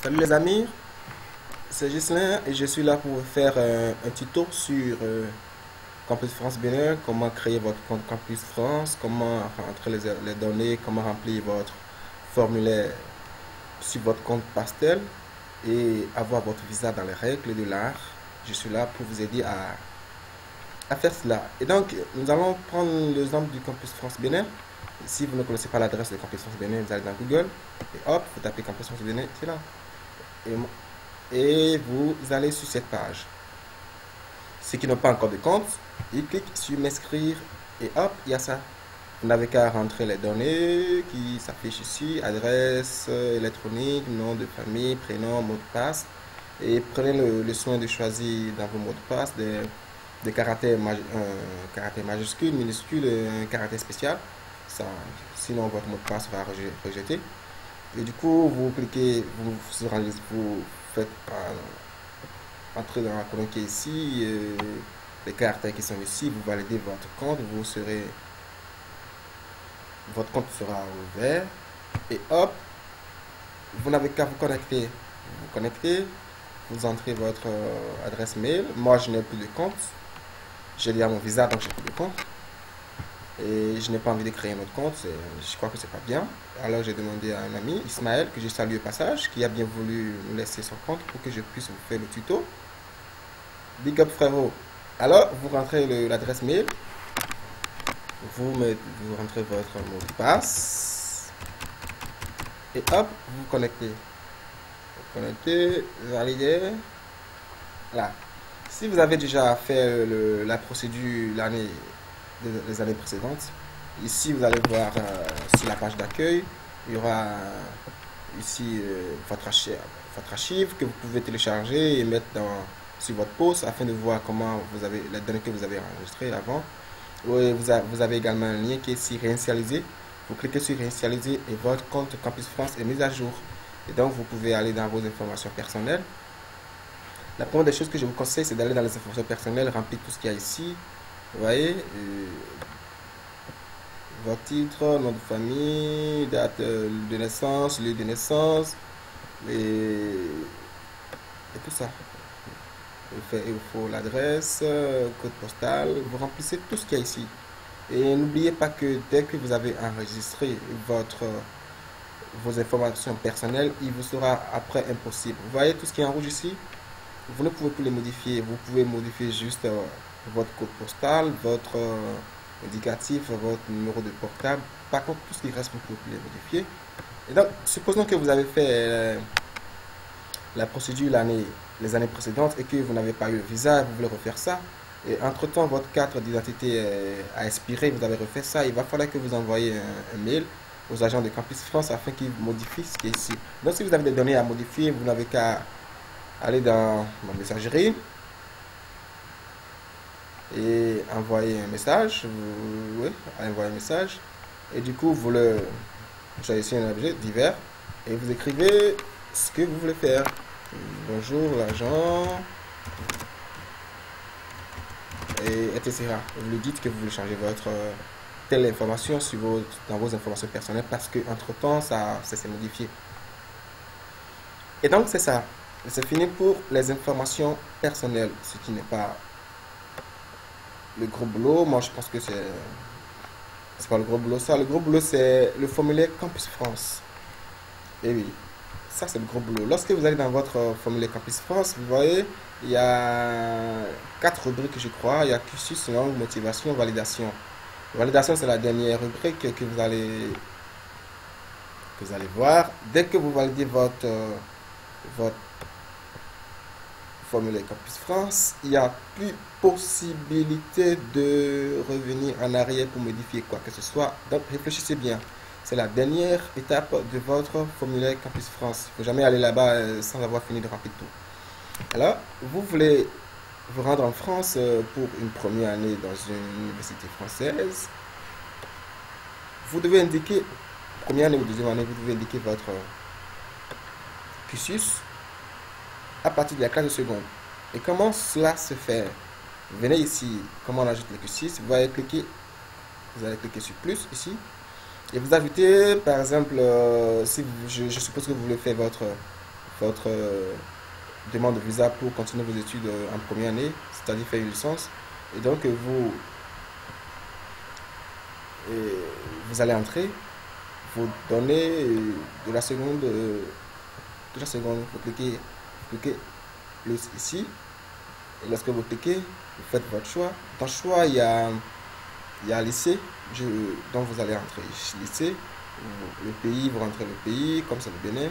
Salut les amis, c'est Ghislain et je suis là pour vous faire un tuto sur Campus France Bénin, comment créer votre compte Campus France, comment rentrer les données, comment remplir votre formulaire sur votre compte Pastel et avoir votre visa dans les règles de l'art. Je suis là pour vous aider à faire cela. Et donc, nous allons prendre l'exemple du Campus France Bénin. Si vous ne connaissez pas l'adresse de Campus France Bénin, vous allez dans Google et hop, vous tapez Campus France Bénin, c'est là. Et vous allez sur cette page. Ceux qui n'ont pas encore de compte, ils cliquent sur m'inscrire et hop, il y a ça. Vous n'avez qu'à rentrer les données qui s'affichent ici, adresse électronique, nom de famille, prénom, mot de passe. Et prenez le soin de choisir dans vos mots de passe des caractères, caractère majuscule, minuscule, un caractère spécial. Ça, sinon votre mot de passe sera rejeté. Et du coup, vous cliquez, vous faites entrer dans la colonne qui est ici, les caractères qui sont ici, vous validez votre compte, votre compte sera ouvert. Et hop, vous n'avez qu'à vous connecter. Vous vous connectez, vous entrez votre adresse mail. Moi, je n'ai plus de compte. J'ai déjà mon visa, donc j'ai plus de compte. Et je n'ai pas envie de créer un autre compte, je crois que c'est pas bien. Alors j'ai demandé à un ami, Ismaël, que je salue au passage, qui a bien voulu nous laisser son compte pour que je puisse vous faire le tuto. Big up frérot. Alors vous rentrez l'adresse mail, vous rentrez votre mot de passe, et hop, vous vous connectez. Vous connectez, validez. Là. Si vous avez déjà fait la procédure les années précédentes. Ici, vous allez voir sur la page d'accueil, il y aura ici votre archive que vous pouvez télécharger et mettre sur votre poste afin de voir comment les données que vous avez enregistrées avant. Et vous avez également un lien qui est ici réinitialiser. Vous cliquez sur réinitialiser et votre compte Campus France est mis à jour. Et donc, vous pouvez aller dans vos informations personnelles. La première des choses que je vous conseille, c'est d'aller dans les informations personnelles, remplir tout ce qu'il y a ici. Vous voyez, votre titre, nom de famille, date de naissance, lieu de naissance, et tout ça. Il faut l'adresse, code postal, vous remplissez tout ce qu'il y a ici. Et n'oubliez pas que dès que vous avez enregistré vos informations personnelles, il vous sera après impossible. Vous voyez tout ce qui est en rouge ici? Vous ne pouvez plus les modifier. Vous pouvez modifier juste votre code postal, votre indicatif, votre numéro de portable. Par contre, tout ce qui reste, vous ne pouvez plus les modifier. Et donc, supposons que vous avez fait la procédure les années précédentes et que vous n'avez pas eu le visa, vous voulez refaire ça. Et entre-temps, votre carte d'identité a expiré, vous avez refait ça. Il va falloir que vous envoyez un mail aux agents de Campus France afin qu'ils modifient ce qui est ici. Donc, si vous avez des données à modifier, vous n'avez qu'à aller dans ma messagerie et envoyer un message. Envoyer un message. Et du coup, vous choisissez un objet divers et vous écrivez ce que vous voulez faire. Bonjour l'agent, et etc. Vous lui dites que vous voulez changer votre telle information dans vos informations personnelles parce que entre temps ça s'est modifié. Et donc c'est ça. C'est fini pour les informations personnelles, ce qui n'est pas le gros boulot. Moi je pense que c'est pas le gros boulot ça. Le gros boulot c'est le formulaire Campus France. Et oui, ça c'est le gros boulot. Lorsque vous allez dans votre formulaire Campus France, vous voyez, il y a 4 rubriques je crois. Il y a cursus, langue, motivation, validation. Validation c'est la dernière rubrique que vous allez voir. Dès que vous validez votre formulaire Campus France, il n'y a plus possibilité de revenir en arrière pour modifier quoi que ce soit. Donc réfléchissez bien. C'est la dernière étape de votre formulaire Campus France. Il ne faut jamais aller là-bas sans avoir fini de remplir tout. Alors, vous voulez vous rendre en France pour une première année dans une université française. Vous devez indiquer, première année ou deuxième année, vous devez indiquer votre cursus à partir de la classe de seconde. Et comment cela se fait? Venez ici, comment on ajoute le cursus. Vous allez cliquer sur plus ici. Et vous ajoutez, par exemple, si je suppose que vous voulez faire votre votre demande de visa pour continuer vos études en première année, c'est-à-dire faire une licence. Et donc, vous allez entrer, vous donnez vous cliquez ici, et lorsque vous cliquez, vous faites votre choix. Dans le choix, il y a lycée, donc vous allez entrer lycée, le pays, vous rentrez le pays, comme c'est le Bénin,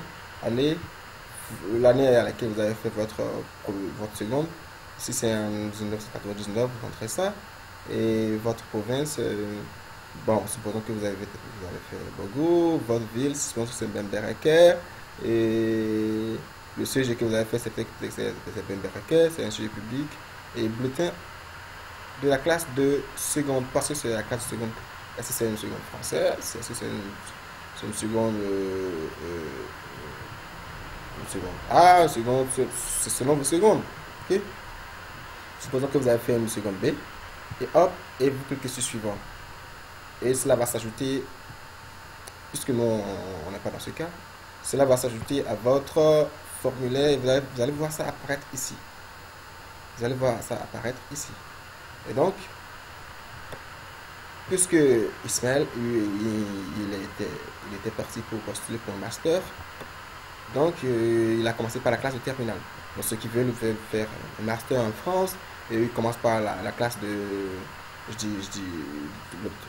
l'année à laquelle vous avez fait votre seconde. Si c'est en 1999, vous rentrez ça. Et votre province, bon, supposons que vous avez fait Bogo, votre ville, supposons que c'est Bembereke. Et le sujet que vous avez fait, c'est Bembereke, c'est un sujet public. Et bulletin de la classe de seconde, parce que c'est la classe de seconde. Est-ce que c'est une seconde française? Est-ce que c'est une seconde une seconde A, une seconde, c'est selon vos secondes. Ok? Supposons que vous avez fait une seconde B, et hop, et vous cliquez sur suivant. Et cela va s'ajouter, puisque nous, on n'est pas dans ce cas, cela va s'ajouter à votre formulaire, et vous allez voir ça apparaître ici. Vous allez voir ça apparaître ici. Et donc, puisque Ismaël, il était parti pour postuler pour un master, donc il a commencé par la classe de terminale. Donc ceux qui veulent faire un master en France, et ils commencent par la classe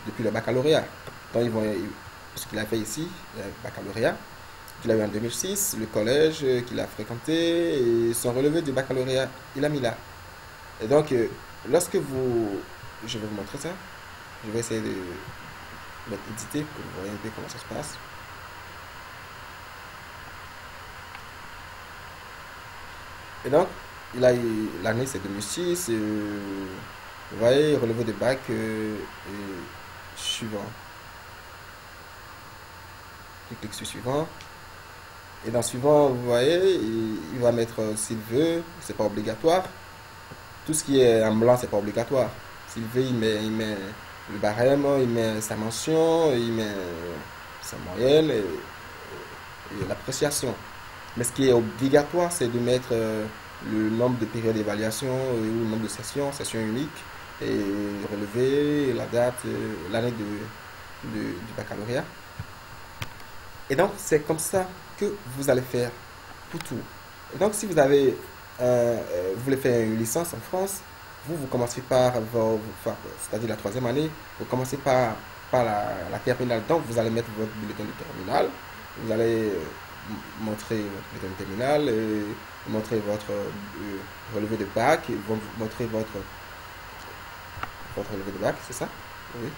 depuis le baccalauréat. Donc ce qu'il a fait ici, le baccalauréat, qu'il a eu en 2006, le collège qu'il a fréquenté, et son relevé du baccalauréat, il a mis là. Et donc, je vais vous montrer ça. Je vais essayer de mettre éditer pour que vous voyez un peu comment ça se passe. Et donc, l'année c'est 2006. Vous voyez, relevé de bac suivant. Je clique sur suivant. Et dans suivant, vous voyez, il va mettre s'il veut, c'est pas obligatoire. Tout ce qui est en blanc, c'est pas obligatoire. S'il veut, il met le barème, il met sa mention, il met sa moyenne et l'appréciation. Mais ce qui est obligatoire, c'est de mettre le nombre de périodes d'évaluation ou le nombre de sessions uniques, et relever la date, l'année du baccalauréat. Et donc, c'est comme ça que vous allez faire pour tout. Et donc, si vous voulez faire une licence en France, vous commencez par c'est-à-dire la troisième année, vous commencez par la terminale. Donc, vous allez mettre votre bulletin de terminale, vous allez montrer votre bulletin de terminale, montrer votre relevé de bac, montrer votre relevé de bac, c'est ça? Oui.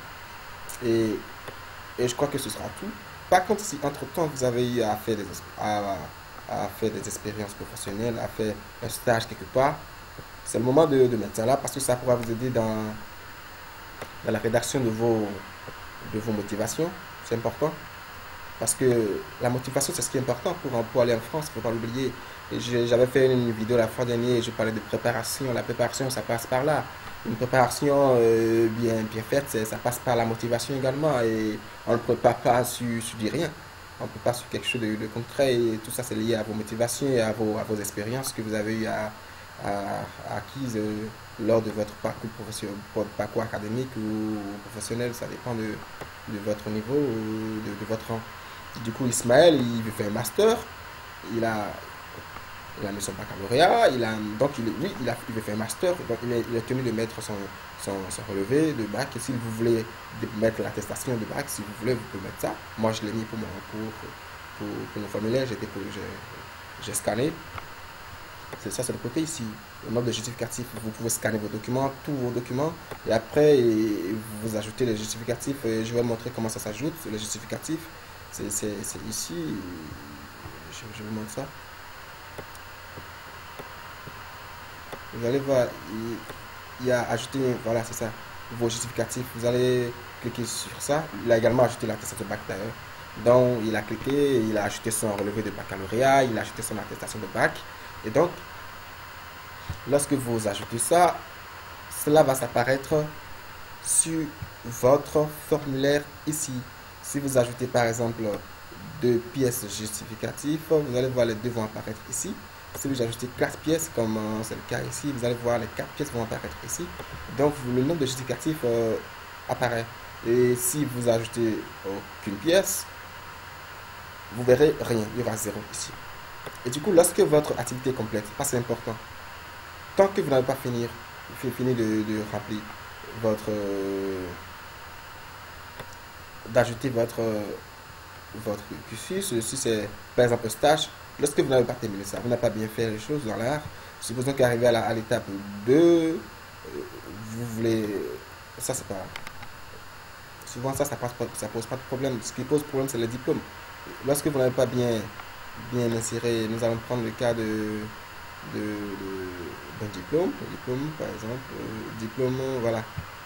Et je crois que ce sera tout. Par contre, si entre-temps vous avez eu à faire des expériences professionnelles, à faire un stage quelque part, c'est le moment de mettre ça là, parce que ça pourra vous aider dans la rédaction de vos motivations. C'est important. Parce que la motivation, c'est ce qui est important pour aller en France, il ne faut pas l'oublier. J'avais fait une vidéo la fois dernière et je parlais de préparation. La préparation, ça passe par là. Une préparation bien faite, ça passe par la motivation également. Et on ne prépare pas sur du rien. On ne peut pas sur quelque chose de concret. Et tout ça, c'est lié à vos motivations et à vos expériences que vous avez eu acquises lors de votre parcours professionnel, parcours académique ou professionnel. Ça dépend de votre niveau ou de votre rang. Du coup, Ismaël, il veut faire un master. Il a mis son baccalauréat. Donc, il veut faire un master. Donc, il est tenu de mettre son relevé de bac. Et si vous voulez mettre l'attestation de bac, si vous voulez, vous pouvez mettre ça. Moi, je l'ai mis pour mon formulaire. J'ai scanné. C'est ça, c'est le côté ici. Le nombre de justificatifs. Vous pouvez scanner vos documents, tous vos documents. Et après, vous ajoutez les justificatifs. Et je vais montrer comment ça s'ajoute, les justificatifs. C'est ici. Je vous montre ça. Vous allez voir, il a ajouté, voilà, c'est ça, vos justificatifs. Vous allez cliquer sur ça. Il a également ajouté l'attestation de bac d'ailleurs. Donc, il a cliqué, il a ajouté son relevé de baccalauréat, il a ajouté son attestation de bac. Et donc, lorsque vous ajoutez ça, cela va s'apparaître sur votre formulaire ici. Si vous ajoutez par exemple 2 pièces justificatives. Vous allez voir les deux vont apparaître ici. Si vous ajoutez 4 pièces, comme c'est le cas ici, vous allez voir les 4 pièces vont apparaître ici. Donc le nombre de justificatifs apparaît. Et si vous ajoutez aucune pièce, vous verrez rien, il y aura 0 ici. Et du coup, lorsque votre activité est complète, c'est important, tant que vous n'avez pas fini de remplir votre d'ajouter votre cursus, si c'est par exemple un stage, lorsque vous n'avez pas terminé ça, vous n'avez pas bien fait les choses dans l'art, supposons qu'arrivé à l'étape 2, vous voulez, ça c'est pas, souvent ça pose pas de problème. Ce qui pose problème, c'est le diplôme. Lorsque vous n'avez pas bien inséré, nous allons prendre le cas d'un diplôme, par exemple, diplôme, voilà.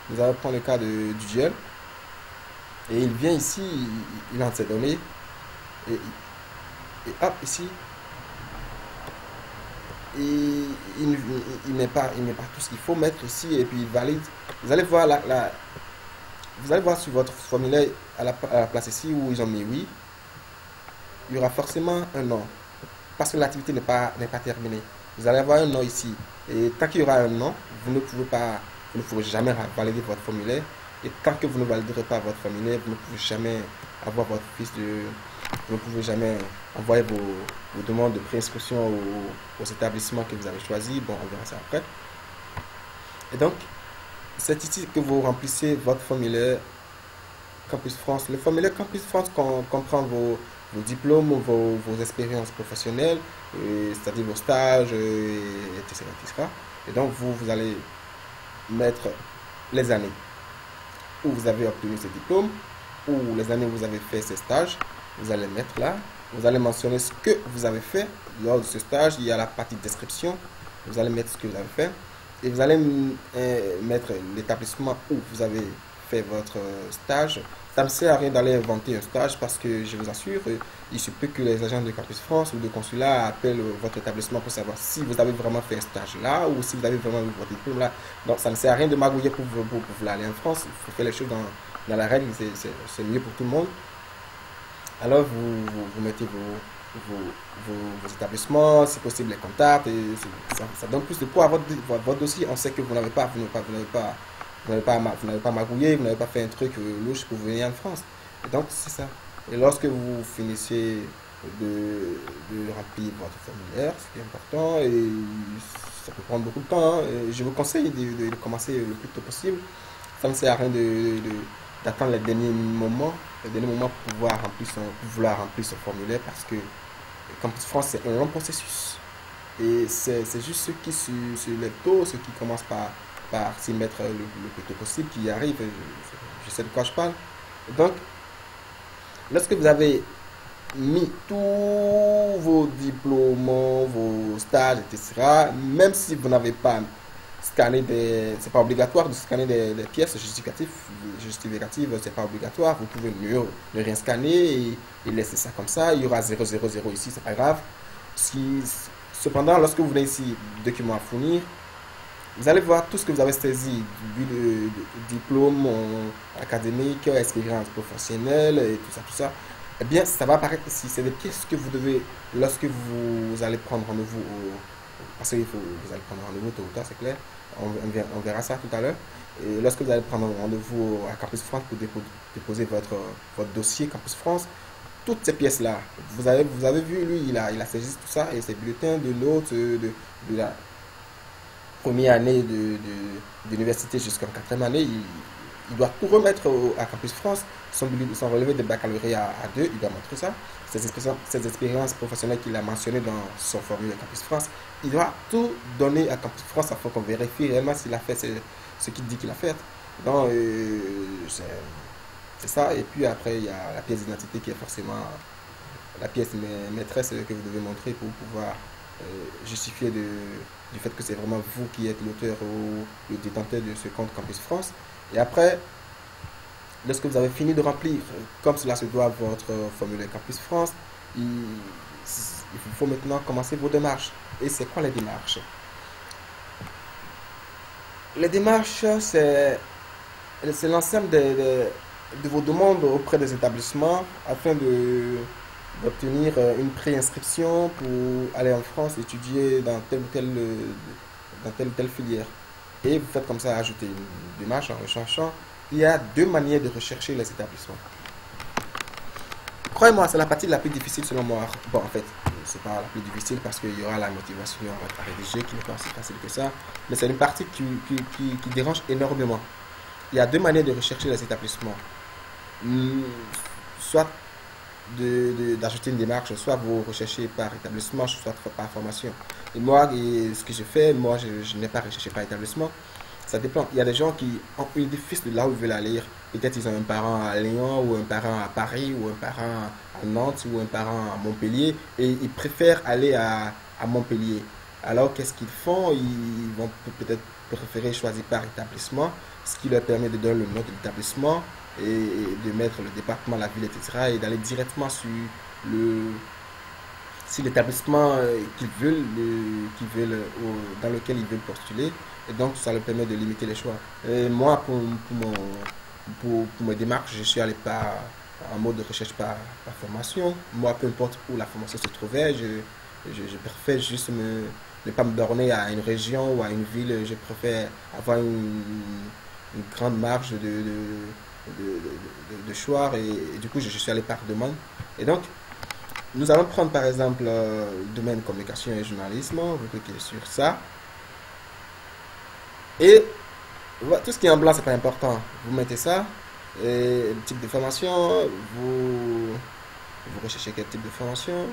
Nous allons prendre le cas du duel. Et il vient ici, il entre ses données, et hop, ici, et il met pas tout ce qu'il faut mettre ici, et puis il valide. Vous allez voir vous allez voir sur votre formulaire, à la place ici où ils ont mis oui, il y aura forcément un nom, parce que l'activité n'est pas terminée. Vous allez avoir un nom ici, et tant qu'il y aura un nom, vous ne pourrez jamais valider votre formulaire. Et tant que vous ne validerez pas votre formulaire, vous ne pouvez jamais avoir votre fiche vous ne pouvez jamais envoyer vos demandes de préinscription aux établissements que vous avez choisis. Bon, on verra ça après. Et donc, c'est ici que vous remplissez votre formulaire Campus France. Le formulaire Campus France comprend vos diplômes, vos expériences professionnelles, c'est-à-dire vos stages, etc., etc. Et donc, vous allez mettre les années où vous avez obtenu ces diplômes, ou les années où vous avez fait ces stages, vous allez mettre là. Vous allez mentionner ce que vous avez fait lors de ce stage. Il y a la partie description. Vous allez mettre ce que vous avez fait. Et vous allez mettre l'établissement où vous avez fait votre stage. Ça ne sert à rien d'aller inventer un stage parce que je vous assure, il se peut que les agents de Campus France ou de consulat appellent votre établissement pour savoir si vous avez vraiment fait un stage là ou si vous avez vraiment eu votre diplôme là. Donc ça ne sert à rien de magouiller pour vous aller en France. Il faut faire les choses dans la règle, c'est mieux pour tout le monde. Alors vous mettez vos établissements, si possible les contacts, et ça donne plus de poids à votre dossier. On sait que vous n'avez pas magouillé, vous n'avez pas fait un truc louche pour venir en France. Et donc c'est ça. Et lorsque vous finissez de remplir votre formulaire, ce qui est important, et ça peut prendre beaucoup de temps, et je vous conseille de commencer le plus tôt possible. Ça ne sert à rien d'attendre les derniers moments pour vouloir remplir son formulaire, parce que Campus France c'est un long processus et c'est juste ceux qui sur les taux, ceux qui commencent par s'y mettre le plus tôt possible qui y arrivent. Je sais de quoi je parle. Donc lorsque vous avez mis tous vos diplômes, vos stages, etc., même si vous n'avez pas scanner c'est pas obligatoire de scanner des pièces justificatives, c'est pas obligatoire. Vous pouvez ne rien scanner et laisser ça comme ça. Il y aura 000 ici, c'est pas grave. Cependant, lorsque vous venez ici, document à fournir, vous allez voir tout ce que vous avez saisi du diplôme académique, expérience professionnelle et tout ça. Eh bien, ça va apparaître ici. C'est des pièces que vous devez, lorsque vous allez prendre rendez-vous parce que vous allez prendre rendez-vous tôt ou tard, c'est clair. On verra ça tout à l'heure. Et lorsque vous allez prendre rendez-vous à Campus France pour déposer votre dossier Campus France, toutes ces pièces-là, vous avez vu, lui, il a saisi tout ça, et ses bulletins de notes de la première année d'université jusqu'en quatrième année, il doit tout remettre à Campus France. Son relevé de baccalauréat à 2, il doit montrer ça. Ses expériences professionnelles qu'il a mentionnées dans son formulaire Campus France, il doit tout donner à Campus France afin qu'on vérifie réellement s'il a fait ce qu'il dit qu'il a fait. Donc, c'est ça. Et puis après, il y a la pièce d'identité qui est forcément la pièce maîtresse que vous devez montrer pour pouvoir justifier du fait que c'est vraiment vous qui êtes l'auteur ou le détenteur de ce compte Campus France. Et après, lorsque vous avez fini de remplir, comme cela se doit, votre formulaire Campus France, il faut maintenant commencer vos démarches. Et c'est quoi les démarches? Les démarches, c'est l'ensemble de vos demandes auprès des établissements afin d'obtenir une préinscription pour aller en France étudier dans telle ou telle filière. Et vous faites comme ça, ajouter une démarche en recherchant. Il y a deux manières de rechercher les établissements. Croyez-moi, c'est la partie la plus difficile selon moi. Bon, en fait, c'est pas la plus difficile parce qu'il y aura la motivation à rédiger qui n'est pas aussi facile que ça. Mais c'est une partie qui dérange énormément. Il y a deux manières de rechercher les établissements. Hmm, Soit d'ajouter une démarche, soit vous recherchez par établissement, soit par formation. Et moi, ce que je fais, moi, je n'ai pas recherché par établissement. Ça dépend. Il y a des gens qui ont eu des fils de là où ils veulent aller. Peut-être ils ont un parent à Lyon, ou un parent à Paris, ou un parent à Nantes, ou un parent à Montpellier, et ils préfèrent aller à Montpellier. Alors, qu'est-ce qu'ils font? Ils vont peut-être préférer choisir par établissement, ce qui leur permet de donner le nom de l'établissement et de mettre le département, la ville, etc. et d'aller directement le, sur l'établissement dans lequel ils veulent postuler. Et donc, ça leur permet de limiter les choix. Et moi, pour mes démarches, je suis allé en mode de recherche par formation. Moi, peu importe où la formation se trouvait, je préfère juste ne pas me borner à une région ou à une ville. Je préfère avoir une grande marge de choix et du coup, je suis allé par demande. Et donc, nous allons prendre par exemple le domaine communication et journalisme. Vous cliquez sur ça. Et tout ce qui est en blanc, c'est pas important. Vous mettez ça. Et le type de formation, vous recherchez quel type de formation.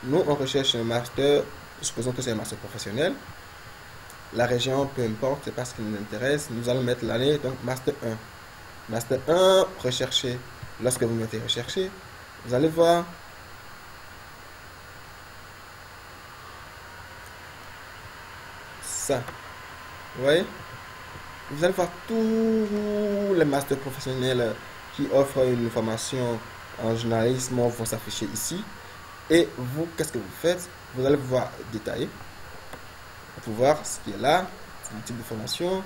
Nous, on recherche un master. Supposons que c'est un master professionnel. La région, peu importe, c'est pas ce qui nous intéresse. Nous allons mettre l'année, donc master 1. Master 1, rechercher. Lorsque vous mettez rechercher, vous allez voir ça. Vous voyez? Vous allez voir tous les masters professionnels qui offrent une formation en journalisme vont s'afficher ici. Et vous, qu'est-ce que vous faites? Vous allez pouvoir détailler pour voir ce qui est là, le type de formation.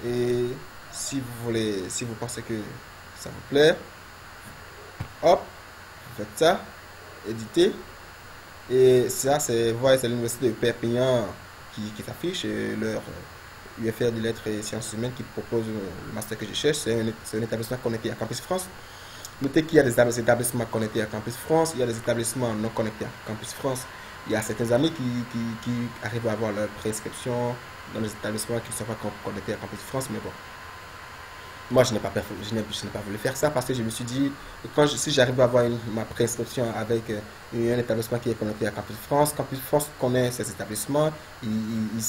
Et si vous pensez que ça vous plaît, hop, vous faites ça, éditer. Et ça, c'est l'université de Perpignan qui s'affiche, et leur UFR de lettres et sciences humaines qui propose le master que je cherche. C'est un établissement connecté à Campus France. Notez qu'il y a des établissements connectés à Campus France, il y a des établissements non connectés à Campus France. Il y a certains amis qui arrivent à avoir leur prescription dans les établissements qui ne sont pas connectés à Campus France, mais bon. Moi, je n'ai pas voulu faire ça parce que je me suis dit, si j'arrive à avoir ma prescription avec un établissement qui est connecté à Campus France connaît ces établissements, il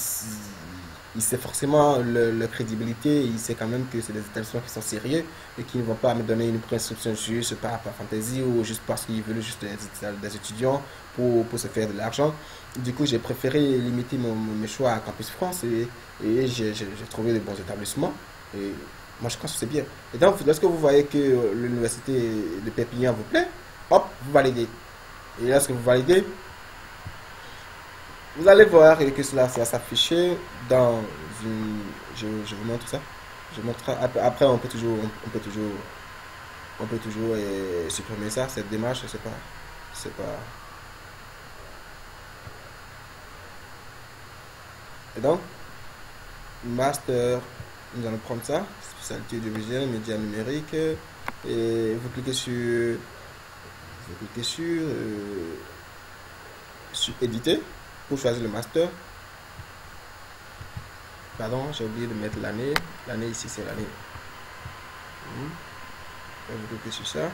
sait forcément leur crédibilité, il sait quand même que c'est des établissements qui sont sérieux et qui ne vont pas me donner une prescription juste par fantaisie ou juste parce qu'ils veulent juste des étudiants pour se faire de l'argent. Du coup, j'ai préféré limiter mes choix à Campus France et j'ai trouvé les bons établissements. Et moi, je pense que c'est bien. Et donc, lorsque vous voyez que l'université de Perpignan vous plaît, hop, vous validez. Et lorsque vous validez, vous allez voir que cela va s'afficher dans une... Je vous montre ça. Je montre après, on peut toujours supprimer ça. Cette démarche, c'est pas. Et donc, master, nous allons prendre ça, spécialité audiovisuelle, médias numériques, et vous cliquez sur éditer pour choisir le master. Pardon, j'ai oublié de mettre l'année. L'année ici, c'est l'année. Vous cliquez sur ça.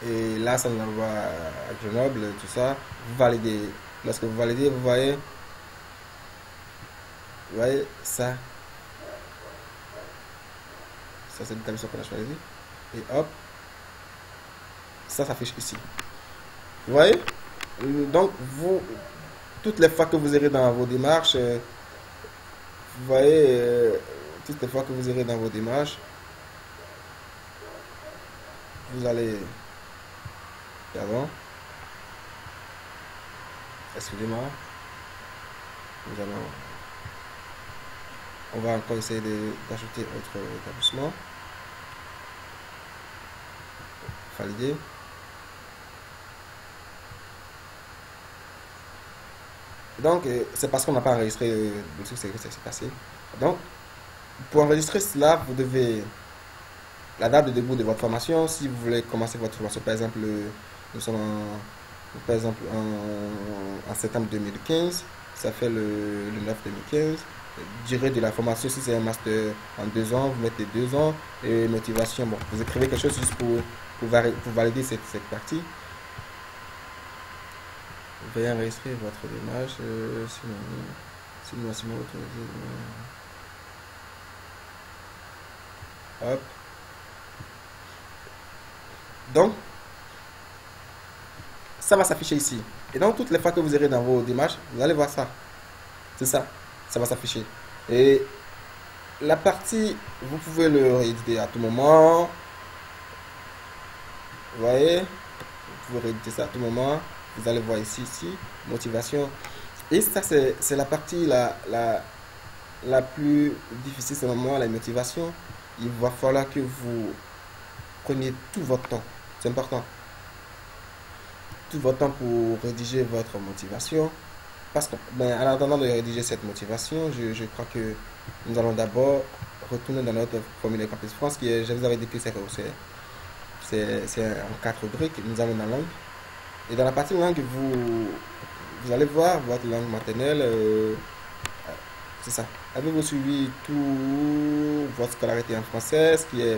Et là, ça nous envoie à Grenoble, tout ça. Vous validez. Lorsque vous validez, vous voyez ça. Ça, c'est l'établissement qu'on a choisi. Et hop, ça s'affiche ici. Vous voyez? Donc, toutes les fois que vous irez dans vos démarches, vous voyez, toutes les fois que vous irez dans vos démarches, vous allez... Pardon. Excusez-moi. On va encore essayer d'ajouter autre établissement. valider. Donc, c'est parce qu'on n'a pas enregistré le truc, c'est que ça s'est passé. Donc, pour enregistrer cela, vous devez la date de début de votre formation. Si vous voulez commencer votre formation, par exemple, nous sommes par exemple en septembre 2015, ça fait le 9 2015. Durée de la formation, si c'est un master en 2 ans, vous mettez 2 ans. Et motivation, bon, vous écrivez quelque chose juste pour valider cette partie. Veuillez enregistrer votre démarche, sinon autorisé. Hop. Donc, ça va s'afficher ici. Et donc, toutes les fois que vous irez dans vos démarches, vous allez voir ça. C'est ça. Ça va s'afficher. Et la partie, vous pouvez le rééditer à tout moment. Vous voyez? Vous pouvez rééditer ça à tout moment. Vous allez voir ici, motivation. Et ça, c'est la partie la plus difficile selon moi, la motivation. Il va falloir que vous preniez tout votre temps. C'est important. Tout votre temps pour rédiger votre motivation. Parce que, ben, en attendant de rédiger cette motivation, je crois que nous allons d'abord retourner dans notre formulaire Campus France, qui est, je vous avais dit que c'est en 4 briques. Nous allons dans langue. Et dans la partie langue, vous allez voir votre langue maternelle. C'est ça. Avez-vous suivi tout votre scolarité en français, ce qui est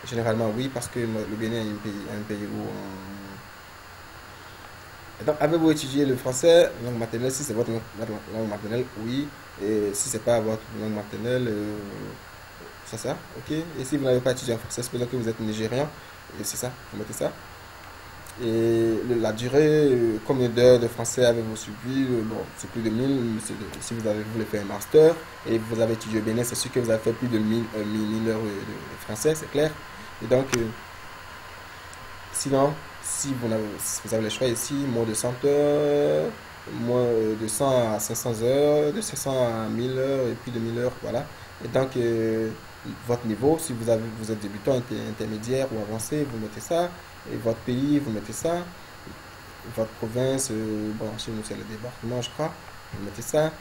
généralement oui, parce que le Bénin est un pays où donc, avez-vous étudié le français, langue maternelle? Si c'est votre langue maternelle, oui. Et si c'est pas votre langue maternelle, c'est ça, ok. Et si vous n'avez pas étudié en français, c'est peut-être que vous êtes nigérian. Et c'est ça, vous mettez ça. Et la durée, combien d'heures de français avez-vous suivi? Bon, c'est plus de 1000. Si vous voulez faire un master et vous avez étudié au Bénin, c'est sûr que vous avez fait plus de 1000 heures de français, c'est clair. Et donc, sinon, si vous avez le choix ici, moins de 100 heures, moins de 100 à 500 heures, de 500 à 1000 heures et puis de 1000 heures, voilà. Et donc, votre niveau, si vous êtes débutant, intermédiaire ou avancé, vous mettez ça. Et votre pays, vous mettez ça. Votre province, bon, chez nous c'est le département, je crois. Vous mettez ça.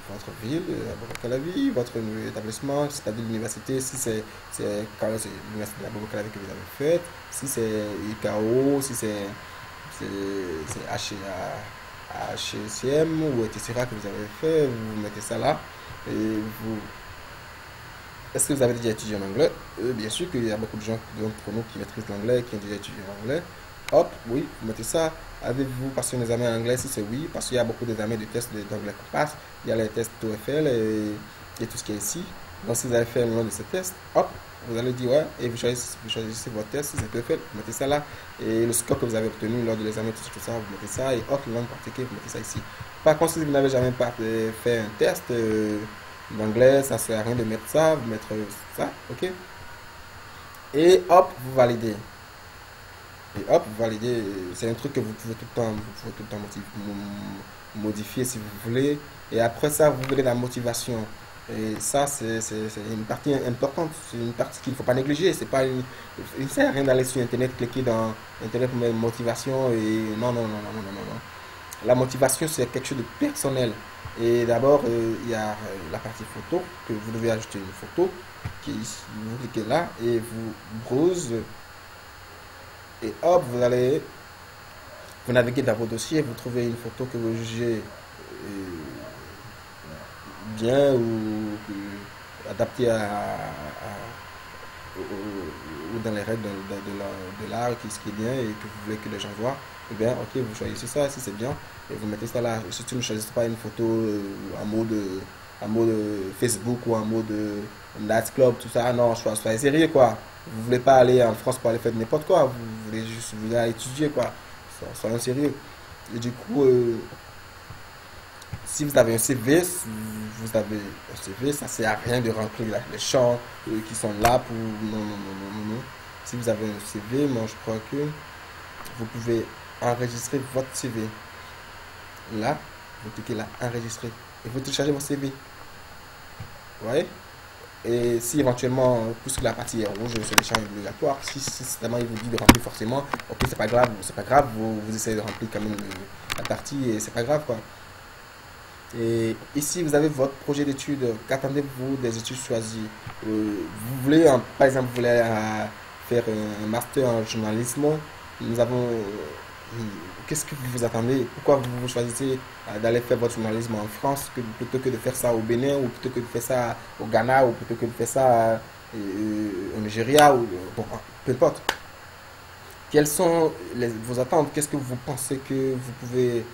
Votre ville, Abou-Calavi, votre établissement, c'est-à-dire l'université, si c'est l'université d'Abou-Calavi que vous avez faite, si c'est IKO, si c'est HCM ou etc. que vous avez fait, vous mettez ça là. Et vous Est-ce que vous avez déjà étudié en anglais? Bien sûr qu'il y a beaucoup de gens d'entre nous qui maîtrisent l'anglais, qui ont déjà étudié en anglais. Hop, oui, vous mettez ça. Avez-vous passé un examen en anglais? Si c'est oui, parce qu'il y a beaucoup d'examens de tests d'anglais qu'on passe. Il y a les tests TOEFL et tout ce qui est ici. Donc, si vous avez fait un de ces tests, hop, vous allez dire ouais, et vous choisissez votre test, si c'est TOEFL, vous mettez ça là. Et le score que vous avez obtenu lors de l'examen, tout ça, vous mettez ça. Et hop, langue pratiquée, vous mettez ça ici. Par contre, si vous n'avez jamais fait un test, l'anglais, ça sert à rien de mettre ça, vous mettre ça, ok? Et hop, vous validez. Et hop, vous validez. C'est un truc que vous pouvez tout le temps modifier si vous voulez. Et après ça, vous voulez la motivation. Et ça, c'est une partie importante. C'est une partie qu'il ne faut pas négliger. C'est pas il ne sert à rien d'aller sur Internet, cliquer dans Internet pour mettre motivation. Et non, non, non, non, non, non, non. La motivation, c'est quelque chose de personnel. Et d'abord, il y a la partie photo, que vous devez ajouter une photo, qui est ici. Vous cliquez là et vous browse. Et hop, vous naviguez dans vos dossiers, vous trouvez une photo que vous jugez bien ou adaptée ou dans les règles de l'art, ce qui est bien et que vous voulez que les gens voient. Et bien, ok, vous choisissez ça, si c'est bien, et vous mettez ça là. Surtout, ne choisissez pas une photo en mode Facebook ou en mode nightclub, tout ça. Non, soyez sérieux, quoi. Vous voulez pas aller en France pour aller faire n'importe quoi. Vous voulez juste aller étudier, quoi. Soyez sérieux. Et du coup, si vous avez un CV, ça sert à rien de remplir les champs qui sont là pour... Non, non, non, non, non. Si vous avez un CV, moi, je crois que vous pouvez enregistrer votre CV. Là, vous cliquez là, enregistrer. Et vous téléchargez votre CV. Vous voyez? Et si éventuellement, puisque la partie est rouge, c'est l'échange obligatoire, si justement il vous dit de remplir forcément, ok, c'est pas grave, vous essayez de remplir quand même la partie et c'est pas grave quoi. Et ici, vous avez votre projet d'études. Qu'attendez-vous des études choisies? Vous voulez, par exemple, vous voulez faire un master en journalisme. Nous avons. Qu'est-ce que vous attendez? Pourquoi vous choisissez d'aller faire votre journalisme en France plutôt que de faire ça au Bénin ou plutôt que de faire ça au Ghana ou plutôt que de faire ça au Nigeria ou bon, peu importe. Quelles sont vos attentes? Qu'est-ce que vous pensez que vous pouvez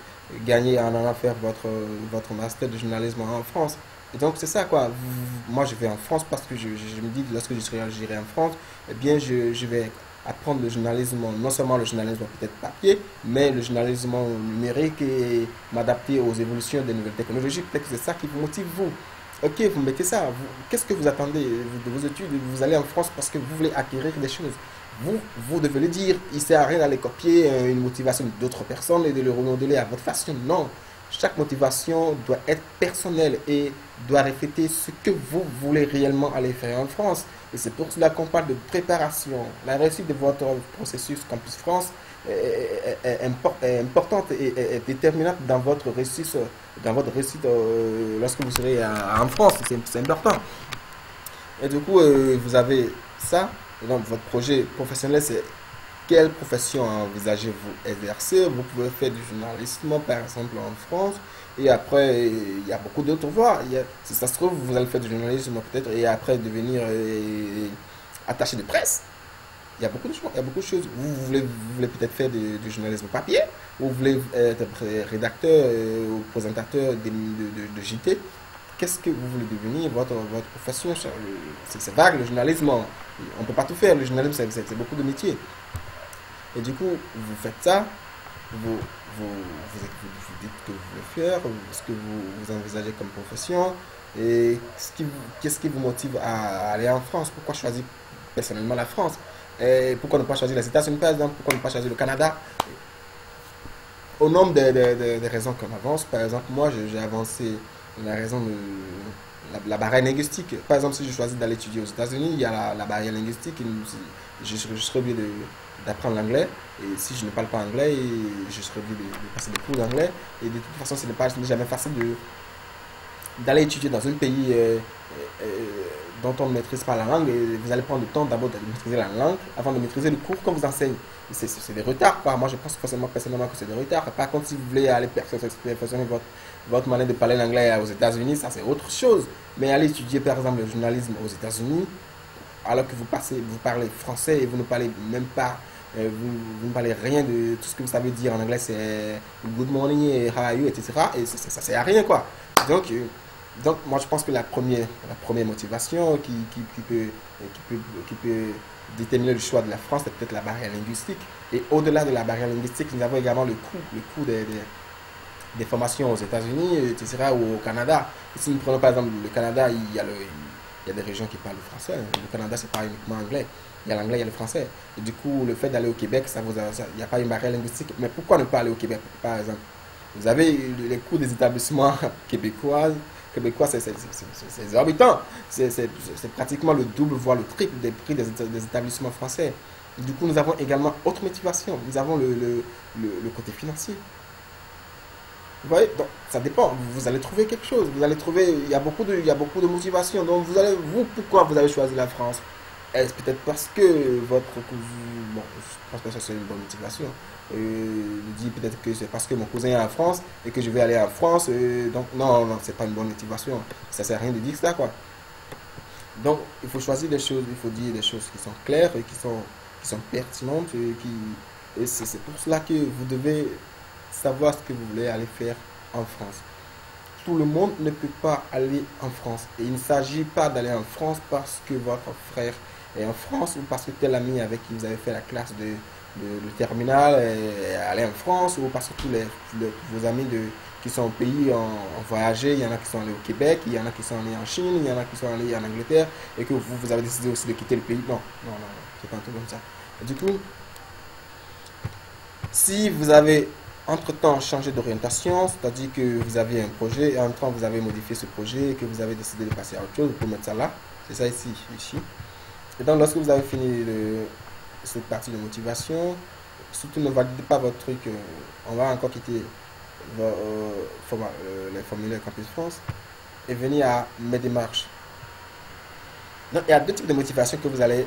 gagner en allant faire votre master de journalisme en France? Et donc c'est ça quoi. Moi je vais en France parce que je me dis que lorsque j'irai en France, eh bien je vais apprendre le journalisme, non seulement le journalisme peut-être papier, mais le journalisme numérique et m'adapter aux évolutions des nouvelles technologies. Peut-être que c'est ça qui vous motive vous. Ok, vous mettez ça. Qu'est-ce que vous attendez de vos études? Vous allez en France parce que vous voulez acquérir des choses. Vous devez le dire. Il ne sert à rien d'aller copier une motivation d'autres personnes et de le remodeler à votre façon. Non. Chaque motivation doit être personnelle et doit refléter ce que vous voulez réellement aller faire en France. Et c'est pour cela qu'on parle de préparation. La réussite de votre processus Campus France est importante et est déterminante dans votre réussite, lorsque vous serez en France. C'est important. Et du coup, vous avez ça. Et donc, votre projet professionnel, c'est quelle profession envisagez-vous exercer? Vous pouvez faire du journalisme, par exemple, en France. Et après, il y a beaucoup d'autres voies. Si ça se trouve, vous allez faire du journalisme peut-être et après devenir attaché de presse. Il y a beaucoup de choses. Il y a beaucoup de choses. Vous voulez peut-être faire du journalisme papier. Ou vous voulez être rédacteur ou présentateur de JT. Qu'est-ce que vous voulez devenir, votre profession? C'est vague, le journalisme, on ne peut pas tout faire. Le journalisme, c'est beaucoup de métiers. Et du coup, vous faites ça, vous dites que vous voulez faire, ce que vous envisagez comme profession, et qu'est-ce qui vous motive à aller en France? Pourquoi choisir personnellement la France? Et pourquoi ne pas choisir les États-Unis, par exemple? Pourquoi ne pas choisir le Canada? Au nombre des raisons qu'on avance, par exemple, moi, j'ai avancé la raison de la barrière linguistique. Par exemple, si je choisis d'aller étudier aux États-Unis, il y a la barrière linguistique. Je serai obligé d'apprendre l'anglais. Et si je ne parle pas anglais, je serai obligé de passer des cours d'anglais. Et de toute façon, ce n'est jamais facile d'aller étudier dans un pays dont on ne maîtrise pas la langue. Et vous allez prendre le temps d'abord de maîtriser la langue avant de maîtriser le cours qu'on vous enseigne. C'est des retards, quoi. Moi, je pense personnellement que c'est des retards. Par contre, si vous voulez aller perfectionner votre manière de parler l'anglais aux États-Unis, ça c'est autre chose. Mais aller étudier, par exemple, le journalisme aux États-Unis, alors que vous parlez français et vous ne parlez même pas, vous ne parlez rien de tout ce que vous savez dire en anglais, c'est good morning et how are you, etc. Et ça sert à rien, quoi. Donc moi, je pense que la première motivation qui peut déterminer le choix de la France, c'est peut-être la barrière linguistique. Et au-delà de la barrière linguistique, nous avons également le coût des formations aux États-Unis, etc., ou au Canada. Et si nous prenons par exemple le Canada, il y a des régions qui parlent le français. Le Canada, c'est pas uniquement anglais. Il y a l'anglais, il y a le français. Et du coup, le fait d'aller au Québec, il n'y a pas une barrière linguistique. Mais pourquoi ne pas aller au Québec, par exemple? Vous avez les coûts des établissements québécois, c'est exorbitant. C'est pratiquement le double, voire le triple des prix des établissements français. Du coup, nous avons également autre motivation. Nous avons le côté financier. Vous voyez, donc ça dépend. Vous allez trouver quelque chose. Vous allez trouver. Il y a beaucoup de motivation. Donc pourquoi vous avez choisi la France? Est-ce peut-être parce que votre cousin, bon, je pense que ça c'est une bonne motivation. Je dis peut-être que c'est parce que mon cousin est en France et que je vais aller en France. Donc non, c'est pas une bonne motivation. Ça sert à rien de dire ça, quoi. Donc il faut choisir des choses. Il faut dire des choses qui sont claires et qui sont pertinentes et c'est pour cela que vous devez savoir ce que vous voulez aller faire en France. Tout le monde ne peut pas aller en France. Et il ne s'agit pas d'aller en France parce que votre frère est en France ou parce que tel ami avec qui vous avez fait la classe de terminale est allé en France ou parce que vos amis qui sont au pays ont voyagé. Il y en a qui sont allés au Québec, il y en a qui sont allés en Chine, il y en a qui sont allés en Angleterre et que vous avez décidé aussi de quitter le pays. Non, c'est pas un truc comme ça. Et du coup, si vous avez entre-temps changé d'orientation, c'est-à-dire que vous aviez un projet et en temps vous avez modifié ce projet et que vous avez décidé de passer à autre chose, vous pouvez mettre ça là. C'est ça ici, ici. Et donc, lorsque vous avez fini cette partie de motivation, surtout ne validez pas votre truc. On va encore quitter les formulaires Campus France et venir à mes démarches. Donc, il y a deux types de motivation que vous allez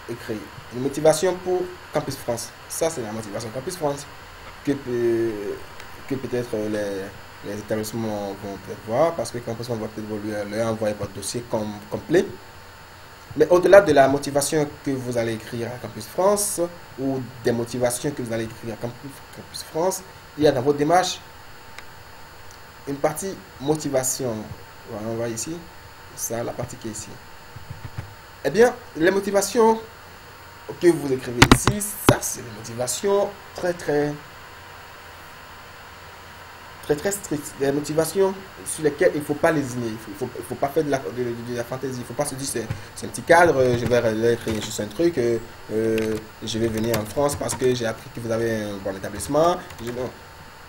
écrire. Une motivation pour Campus France. Ça, c'est la motivation Campus France que peut-être les établissements vont peut-être voir parce que Campus France va peut-être leur envoyer votre dossier complet. Mais au-delà de la motivation que vous allez écrire à Campus France ou des motivations que vous allez écrire à Campus France, il y a dans votre démarche une partie motivation. Voilà, on va ici, ça, la partie qui est ici. Eh bien, les motivations que vous écrivez ici, ça c'est des motivations très strictes. Des motivations sur lesquelles il ne faut pas lésiner. Il ne faut pas faire de la fantaisie. Il ne faut pas se dire c'est un petit cadre, je vais écrire juste un truc, je vais venir en France parce que j'ai appris que vous avez un bon établissement.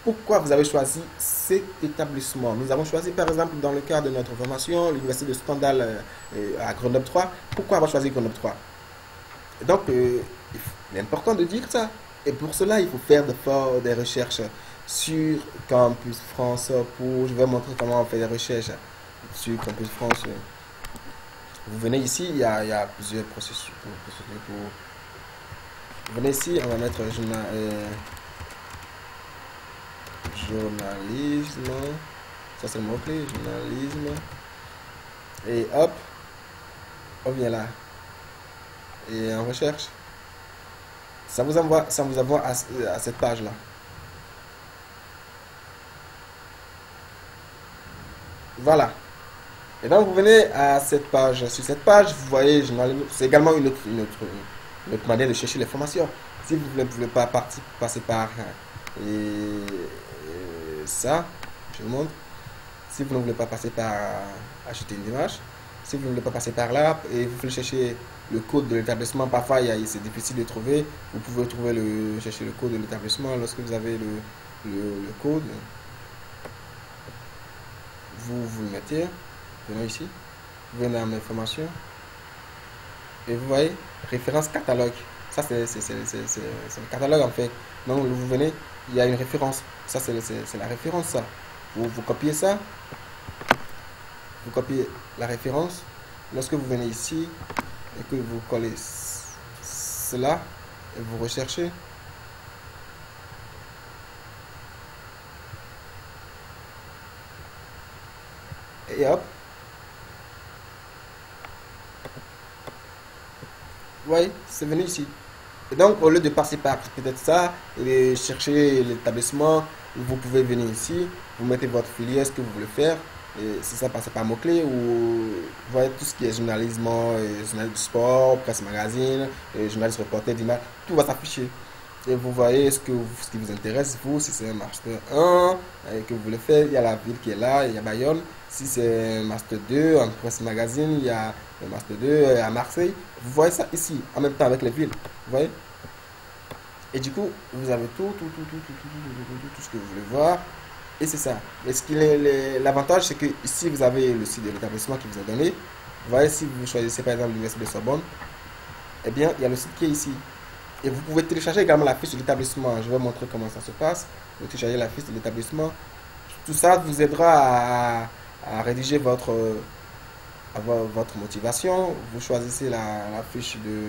Pourquoi vous avez choisi cet établissement? Nous avons choisi par exemple dans le cadre de notre formation l'université de Stendhal à Grenoble 3. Pourquoi avoir choisi Grenoble 3? Donc il est important de dire ça. Et pour cela, il faut faire des recherches sur Campus France. Je vais montrer comment on fait des recherches sur Campus France. Vous venez ici, il y a plusieurs processus. Vous venez ici, on va mettre journalisme, ça c'est le mot-clé, journalisme, et hop, on vient là, et on recherche, ça vous envoie à cette page-là. Voilà. Et donc vous venez à cette page. Sur cette page, vous voyez, c'est également une autre manière de chercher les formations. Si vous ne voulez pas passer par ça, je vous montre. Si vous ne voulez pas passer par acheter une image, si vous ne voulez pas passer par là et vous voulez chercher le code de l'établissement, parfois c'est difficile de trouver. Vous pouvez chercher le code de l'établissement lorsque vous avez le code. Vous le mettez, venez ici, vous venez dans mes formations et vous voyez référence catalogue. Ça c'est le catalogue en fait. Donc vous venez, il y a une référence. Ça c'est la référence ça. Vous copiez ça, vous copiez la référence. Lorsque vous venez ici et que vous collez cela et vous recherchez. Et hop. Vous voyez, c'est venu ici. Et donc, au lieu de passer par peut-être ça, et chercher l'établissement, vous pouvez venir ici, vous mettez votre filière, ce que vous voulez faire. Et si ça passe par mots-clés, ou vous voyez tout ce qui est journalisme, journal du sport, presse magazine, journaliste reporter d'image, tout va s'afficher. Et vous voyez ce qui vous intéresse, vous, si c'est un master 1 que vous voulez faire, il y a la ville qui est là, il y a Bayonne. Si c'est un master 2 en presse magazine, il y a le master 2 à Marseille. Vous voyez ça ici, en même temps avec les villes. Vous voyez? Et du coup, vous avez tout ce que vous voulez voir. Et c'est ça. Mais l'avantage, c'est que ici, vous avez le site de l'établissement qui vous est donné. Vous voyez, si vous choisissez par exemple l'université de Sorbonne, eh bien, il y a le site qui est ici. Et vous pouvez télécharger également la fiche de l'établissement. Je vais montrer comment ça se passe. Vous téléchargez la fiche de l'établissement. Tout ça vous aidera à rédiger votre motivation. Vous choisissez la fiche de...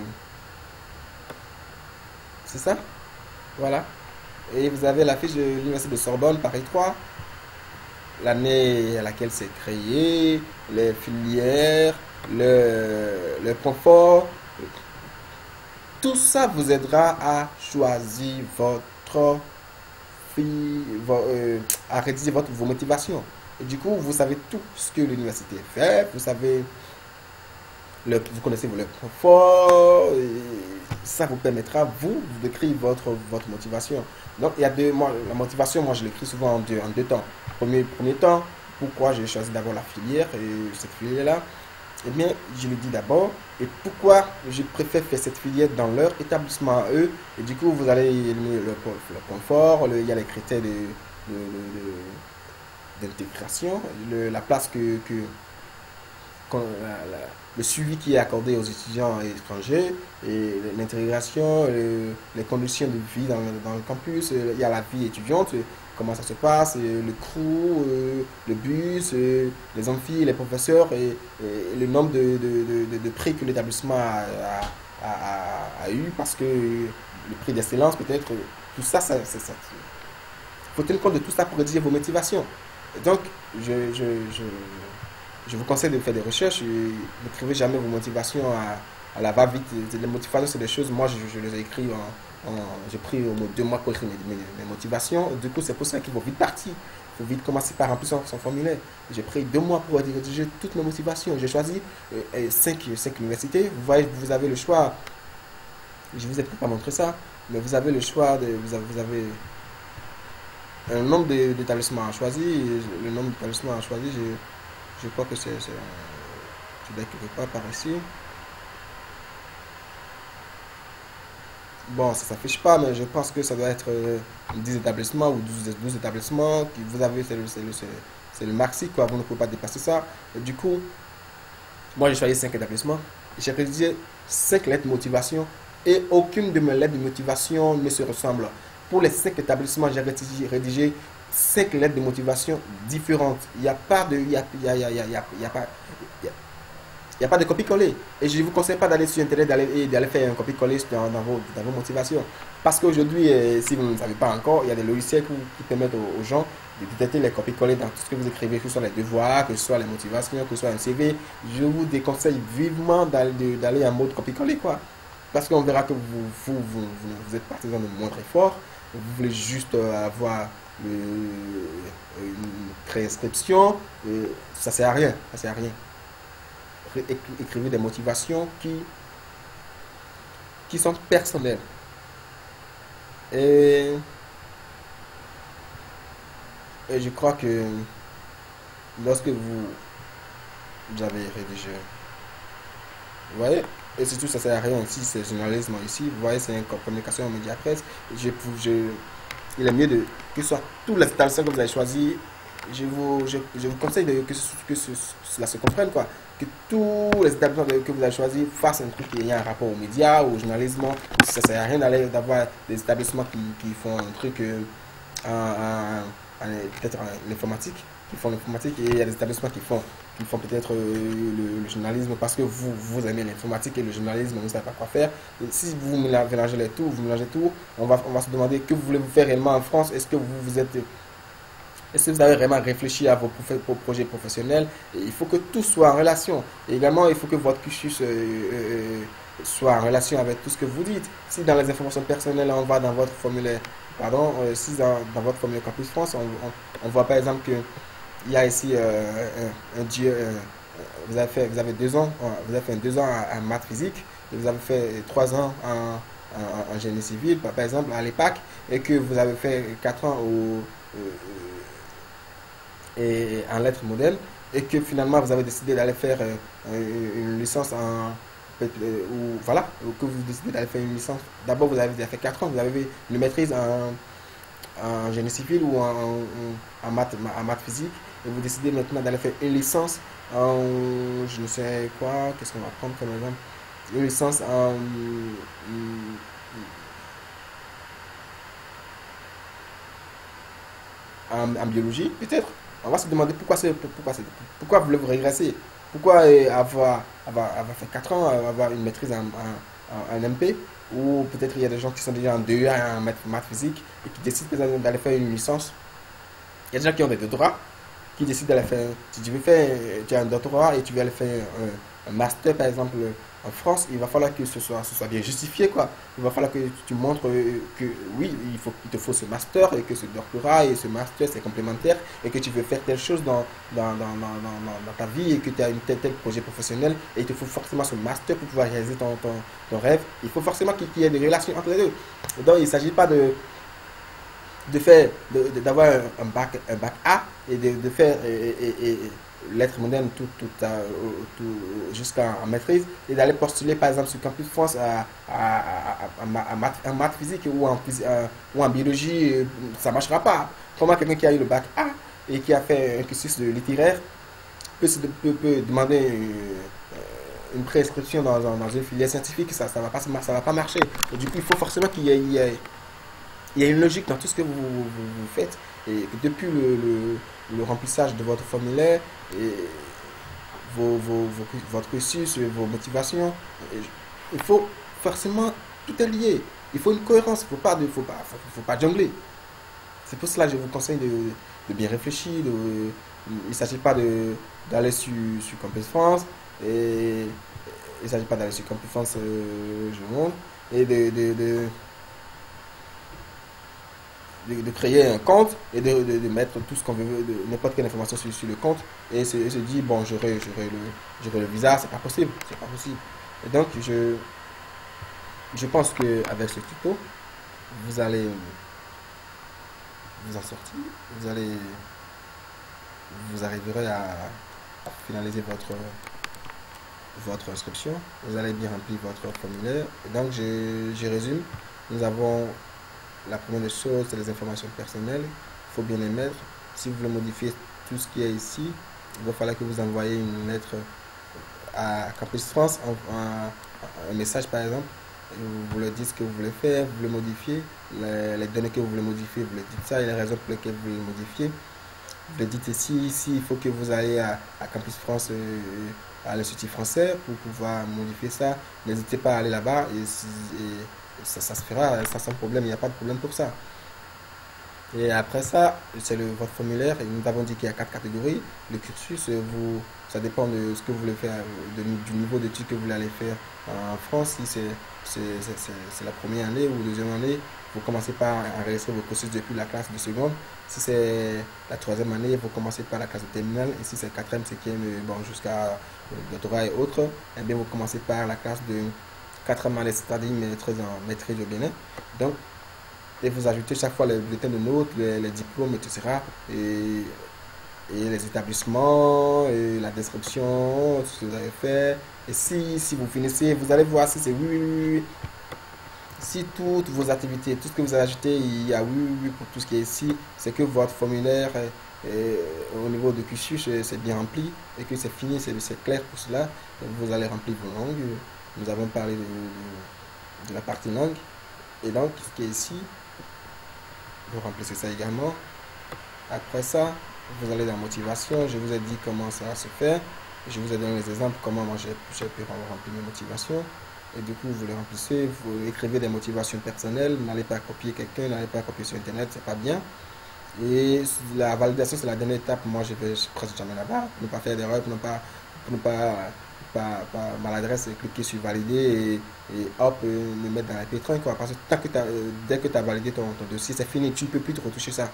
C'est ça? Voilà. Et vous avez la fiche de l'université de Sorbonne, Paris 3. L'année à laquelle c'est créé, les filières, le point fort. Tout ça vous aidera à choisir à rédiger vos motivations. Et du coup, vous savez tout ce que l'université fait, vous connaissez vos points forts, et ça vous permettra, vous, d'écrire votre motivation. Donc, il y a la motivation, moi je l'écris souvent en deux temps. Premier temps, pourquoi j'ai choisi d'abord la filière, et cette filière-là, eh bien, je le dis d'abord. Et pourquoi je préfère faire cette filière dans leur établissement à eux. Et du coup, vous allez éliminer le confort, il y a les critères d'intégration, la place le suivi qui est accordé aux étudiants étrangers, et l'intégration, les conditions de vie dans le campus, il y a la vie étudiante, comment ça se passe, le crew, le bus, les amphis, les professeurs et le nombre de prix que l'établissement a eu parce que le prix d'excellence peut-être, tout ça, faut tenir compte de tout ça pour rédiger vos motivations. Donc, je vous conseille de faire des recherches. N'écrivez jamais vos motivations à la va-vite. Les motivations, c'est des choses, moi, je les ai écrites j'ai pris au moins 2 mois pour écrire mes motivations. Du coup, c'est pour ça qu'il faut vite partir. Il faut vite commencer par remplir son formulaire. J'ai pris 2 mois pour rédiger toutes mes motivations. J'ai choisi 5 universités. Vous voyez, vous avez le choix. Je vous ai pas montré ça, mais vous avez le choix. Vous avez un nombre d'établissements à choisir. Le nombre d'établissements à choisir, je crois que c'est doit être quelque part par ici. Bon, ça ne s'affiche pas, mais je pense que ça doit être 10 établissements ou 12 établissements. Vous avez, c'est le maxi, quoi. Vous ne pouvez pas dépasser ça. Et du coup, moi j'ai choisi 5 établissements. J'ai rédigé 5 lettres de motivation et aucune de mes lettres de motivation ne se ressemble. Pour les 5 établissements, j'ai rédigé 5 lettres de motivation différentes. Il n'y a pas de. Il y a pas. Il n'y a pas de copier-coller. Et je ne vous conseille pas d'aller sur Internet et d'aller faire un copier-coller dans vos motivations. Parce qu'aujourd'hui, si vous ne savez pas encore, il y a des logiciels qui permettent aux gens de détecter les copier-coller dans tout ce que vous écrivez, que ce soit les devoirs, que ce soit les motivations, que ce soit un CV. Je vous déconseille vivement d'aller en mode copier-coller, quoi. Parce qu'on verra que vous êtes partisan de moindre effort. Vous voulez juste avoir une préinscription. Ça ne sert à rien. Ça sert à rien. Écrivez des motivations qui sont personnelles. Et, et je crois que lorsque vous avez rédigé, vous voyez, et surtout ça sert à rien ici, c'est journalisme ici, vous voyez, c'est une communication en média presse. Il est mieux que ce soit tous les établissements que vous avez choisis. Je vous conseille que cela se comprenne, quoi. Que tous les établissements que vous avez choisis fassent un truc qui ait un rapport aux médias, au journalisme. Ça ne sert à rien d'avoir des établissements qui font un truc, peut-être l'informatique, qui font l'informatique, et il y a des établissements qui font peut-être le journalisme parce que vous aimez l'informatique et le journalisme, vous ne savez pas quoi faire. Et si vous mélangez tout, on va se demander que voulez-vous faire réellement en France. Est-ce que vous avez vraiment réfléchi à vos projets professionnels? Et il faut que tout soit en relation. Et également, il faut que votre cursus soit en relation avec tout ce que vous dites. Si dans les informations personnelles, on va dans votre formulaire, si dans votre formulaire Campus France, on voit par exemple qu'il y a ici vous avez 2 ans, vous avez fait 2 ans en maths physique, et vous avez fait 3 ans en génie civil, par exemple à l'EPAC, et que vous avez fait 4 ans et en lettres modèles, et que finalement vous avez décidé d'aller faire une licence ou que vous décidez d'aller faire une licence. D'abord vous avez fait 4 ans, vous avez une maîtrise en génie civil ou en maths physique, et vous décidez maintenant d'aller faire une licence en je ne sais quoi, qu'est-ce qu'on va prendre comme exemple, une licence en biologie, peut-être. On va se demander pourquoi voulez-vous régresser? Pourquoi avoir fait 4 ans, avoir une maîtrise en MP? Ou peut-être il y a des gens qui sont déjà en 2A en maths physique et qui décident d'aller faire une licence. Il y a des gens qui ont des doctorats, qui décident d'aller faire. Si tu as un doctorat et tu veux aller faire un master, par exemple, en France, il va falloir que ce soit bien justifié, quoi. Il va falloir que tu montres que oui, il te faut ce master et que ce doctorat et ce master c'est complémentaire et que tu veux faire telle chose dans ta vie et que tu as tel projet professionnel et il te faut forcément ce master pour pouvoir réaliser ton rêve. Il faut forcément qu'il y ait des relations entre les deux. Donc il ne s'agit pas d'avoir un bac A et de faire lettres modernes jusqu'à maîtrise et d'aller postuler par exemple sur Campus France en maths physique ou en biologie. Ça ne marchera pas. Comment quelqu'un qui a eu le bac A et qui a fait un cursus littéraire peut demander une préinscription dans une filière scientifique, ça ça va pas marcher. Et du coup, il faut forcément il y a une logique dans tout ce que vous faites. Et depuis le remplissage de votre formulaire, et votre cursus, vos motivations, il faut forcément, tout est lié. Il faut une cohérence, faut pas jongler. C'est pour cela que je vous conseille de bien réfléchir. Il ne s'agit pas d'aller sur Campus France. Et il ne s'agit pas d'aller sur Campus France, je montre. Et de créer un compte et de mettre tout ce qu'on veut, n'importe quelle information sur le compte. Et se dire, bon, j'aurai le visa. C'est pas possible. C'est pas possible. Et donc, je pense qu'avec ce tuto, vous allez vous en sortir. Vous arriverez à finaliser votre inscription. Vous allez bien remplir votre formulaire. Et donc, je résume. Nous avons la première des choses, c'est les informations personnelles. Il faut bien les mettre. Si vous voulez modifier tout ce qui est ici, il va falloir que vous envoyez une lettre à Campus France, un message par exemple. Vous leur dites ce que vous voulez faire, vous voulez modifier, les données que vous voulez modifier, vous leur dites ça et les raisons pour lesquelles vous voulez modifier. Vous leur dites ici, il faut que vous allez à Campus France, à l'Institut français pour pouvoir modifier ça. N'hésitez pas à aller là-bas et ça se fera, ça sans problème, il n'y a pas de problème pour ça. Et après ça, c'est votre formulaire. Et nous avons dit qu'il y a 4 catégories. Le cursus, ça dépend de ce que vous voulez faire, du niveau d'études que vous voulez aller faire en France. Si c'est la première année ou deuxième année, vous commencez par enregistrer vos cursus depuis la classe de seconde. Si c'est la troisième année, vous commencez par la classe de terminale. Et si c'est quatrième, cinquième, bon, jusqu'à doctorat et autres, eh bien, vous commencez par la classe de quatrième année, c'est-à-dire maîtrise au Bénin. Donc, et vous ajoutez chaque fois les bulletins de notes, les diplômes, etc. Et les établissements, et la description, tout ce que vous avez fait. Et si vous finissez, vous allez voir si c'est oui, oui, oui, oui. Si toutes vos activités, tout ce que vous avez ajouté, il y a oui, oui, oui pour tout ce qui est ici, c'est que votre formulaire au niveau de cursus, c'est bien rempli et que c'est fini, c'est clair pour cela. Vous allez remplir vos langues. Nous avons parlé de la partie langue. Et donc, ce qui est ici, vous remplissez ça également. Après ça, vous allez dans motivation. Je vous ai dit comment ça se fait. Je vous ai donné les exemples comment moi j'ai pu remplir mes motivations. Et du coup, vous les remplissez, vous écrivez des motivations personnelles. N'allez pas copier quelqu'un, n'allez pas copier sur Internet, c'est pas bien. Et la validation, c'est la dernière étape. Moi, je vais presque jamais là-bas pour ne pas faire d'erreur, pour ne pas maladresse et cliquer sur valider et hop, me mettre dans la pétrin, quoi. Parce que, dès que tu as validé ton dossier, c'est fini, tu ne peux plus te retoucher ça.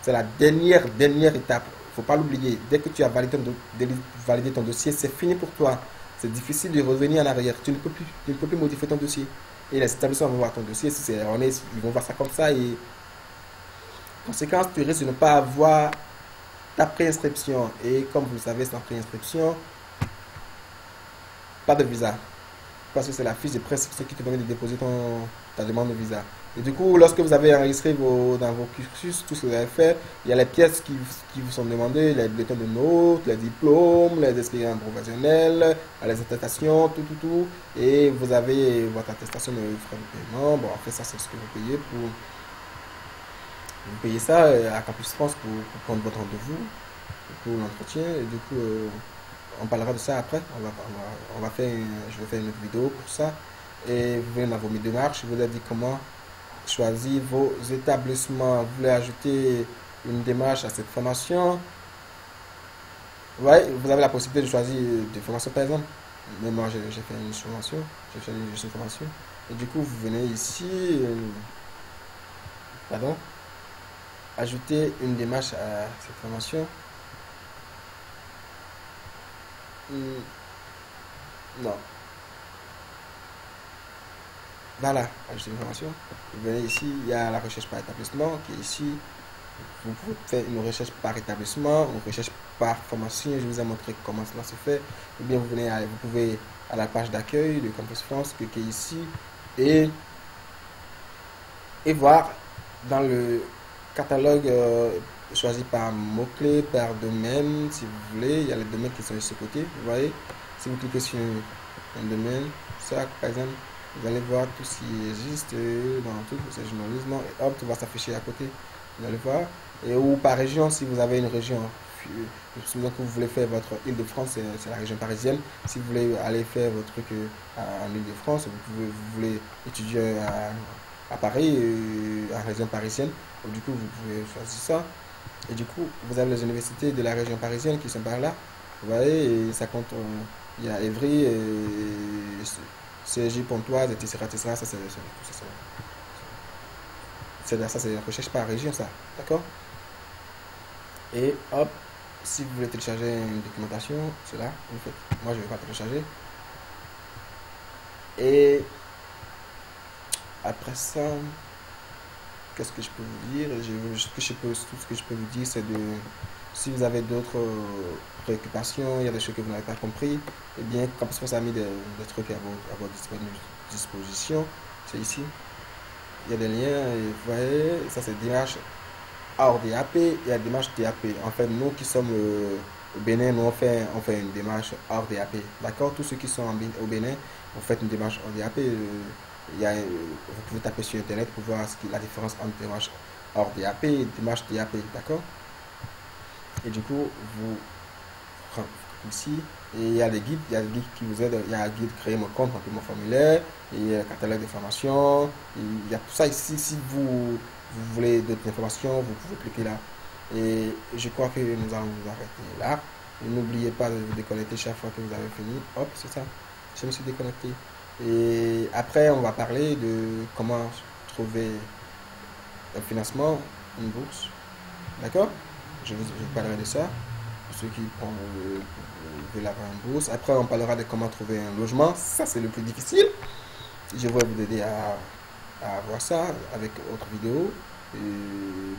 C'est la dernière étape. Il ne faut pas l'oublier. Dès que tu as validé ton dossier, c'est fini pour toi. C'est difficile de revenir en arrière. Tu ne peux plus modifier ton dossier. Et les établissements vont voir ton dossier. Si c'est erroné, ils vont voir ça comme ça. Et conséquence, tu risques de ne pas avoir ta préinscription. Et comme vous le savez, sans préinscription, pas de visa. Parce que c'est la fiche de préinscription qui te permet de déposer ta demande de visa. Et du coup, lorsque vous avez enregistré dans vos cursus, tout ce que vous avez fait, il y a les pièces qui vous sont demandées, les bulletins de notes, les diplômes, les expériences professionnelles, les attestations, tout. Et vous avez votre attestation de frais de paiement. Bon, en fait, ça, c'est ce que vous payez vous payez ça à Campus France pour prendre votre rendez-vous, pour l'entretien. Et du coup, on parlera de ça après. Je vais faire une autre vidéo pour ça. Et vous venez dans vos démarches. Je vous ai dit comment choisir vos établissements. Vous voulez ajouter une démarche à cette formation. Ouais, vous avez la possibilité de choisir des formations par exemple. Mais moi, j'ai fait une formation. J'ai fait juste une formation. Et du coup, vous venez ici. Pardon. Ajouter une démarche à cette formation. Non. Voilà, ajouter une formation. Vous venez ici, il y a la recherche par établissement qui est ici. Vous pouvez faire une recherche par établissement, une recherche par formation. Je vous ai montré comment cela se fait. Ou bien vous pouvez à la page d'accueil de Campus France, cliquer ici et voir dans le catalogue choisir par mot-clé, par domaine, si vous voulez. Il y a les domaines qui sont de ce côté. Vous voyez, si vous cliquez sur un domaine, ça, par exemple, vous allez voir tout ce qui existe dans tout ce journalisme. Et hop, tout va s'afficher à côté. Vous allez voir. Et ou par région, si vous avez une région. Supposons que vous voulez faire votre Île-de-France, c'est la région parisienne. Si vous voulez aller faire votre truc en Île-de-France, vous voulez étudier à Paris, en région parisienne. Donc, du coup, vous pouvez choisir ça. Et du coup, vous avez les universités de la région parisienne qui sont par là. Vous voyez, et ça compte. Il y a Évry, CSG Pontoise, etc. etc. Ça, c'est la recherche par région, ça. D'accord? Et hop, si vous voulez télécharger une documentation, c'est là, vous faites. Moi, je ne vais pas télécharger. Et après ça, qu'est-ce que je peux vous dire? Tout ce que je peux vous dire, c'est de. Si vous avez d'autres préoccupations, il y a des choses que vous n'avez pas compris, eh bien, comme ça a mis des trucs à votre disposition, c'est ici. Il y a des liens, et vous voyez, ça c'est démarche hors DAP et la démarche DAP. En fait, nous qui sommes au Bénin, nous on fait une démarche hors DAP. D'accord? Tous ceux qui sont au Bénin, vous faites une démarche hors DAP. Vous pouvez taper sur internet pour voir la différence entre démarche hors DAP et démarche DAP. D'accord? Et du coup, vous ici, et il y a des guides, qui vous aident. Il y a un guide créer mon compte, remplir mon formulaire, et il y a le catalogue d'informations, il y a tout ça ici. Si vous voulez d'autres informations, vous pouvez cliquer là. Et je crois que nous allons nous arrêter là. N'oubliez pas de vous déconnecter chaque fois que vous avez fini. Hop, c'est ça. Je me suis déconnecté. Et après, on va parler de comment trouver un financement, une bourse. D'accord? Je vous parlerai de ça. Pour ceux qui veulent avoir une bourse. Après, on parlera de comment trouver un logement. Ça, c'est le plus difficile. Je vais vous aider à voir ça avec autre vidéo. Et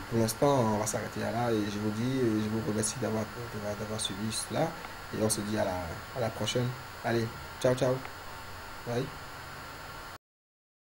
pour l'instant, on va s'arrêter là et je vous dis, je vous remercie d'avoir suivi cela et on se dit à la prochaine. Allez, ciao, ciao. Bye.